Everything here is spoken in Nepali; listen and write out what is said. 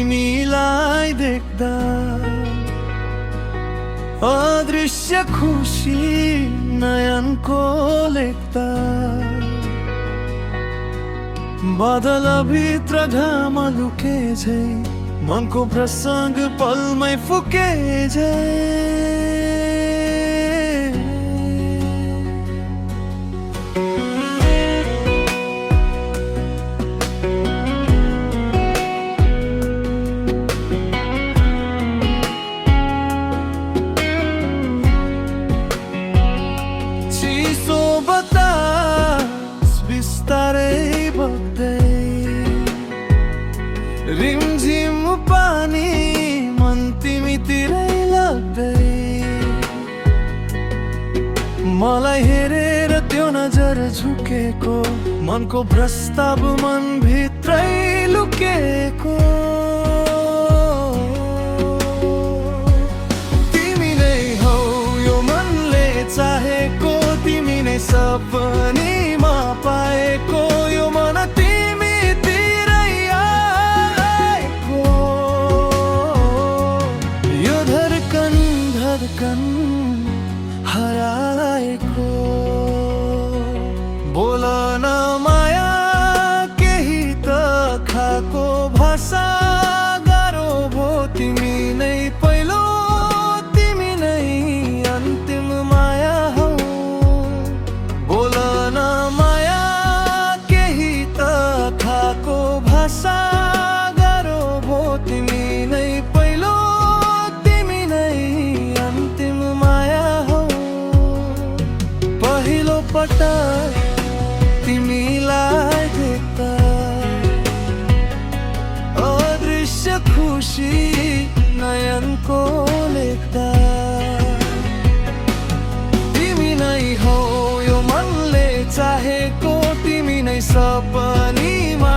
तिमीलाई देख्दा अदृश्य खुसी नयनको लेख्दा बादल भित्र घाम लुके झै मनको प्रसंग पलमै फुके झै चिसो बतास बिस्तारै बग्दै रिमझिम पानी मन तिमीतिरै लाग्दै मलाई हेरेर त्यो नजर झुकेको मनको प्रस्ताव मन भित्रै लुकेको तिमी नै हौ यो मनले चाहेको तिमी नै सपनीमा पाएको यो मन तिमीतिरै आएको यो धडकन हराएको बोल न माया केही त खाको भाषा गाह्रो भो तिमी नै पहिलो तिमी नै अन्तिम माया हौ बोल न माया केही त खाको भाषा गाह्रो भो तिमी नै पहिलो तिमी नै अन्तिम माया हौ पहिलो पटक तिमीलाई देख्दा अदृश्य खुसी नयनको लेख्दा तिमी नै हौ यो मनले चाहेको तिमी नै सपनीमा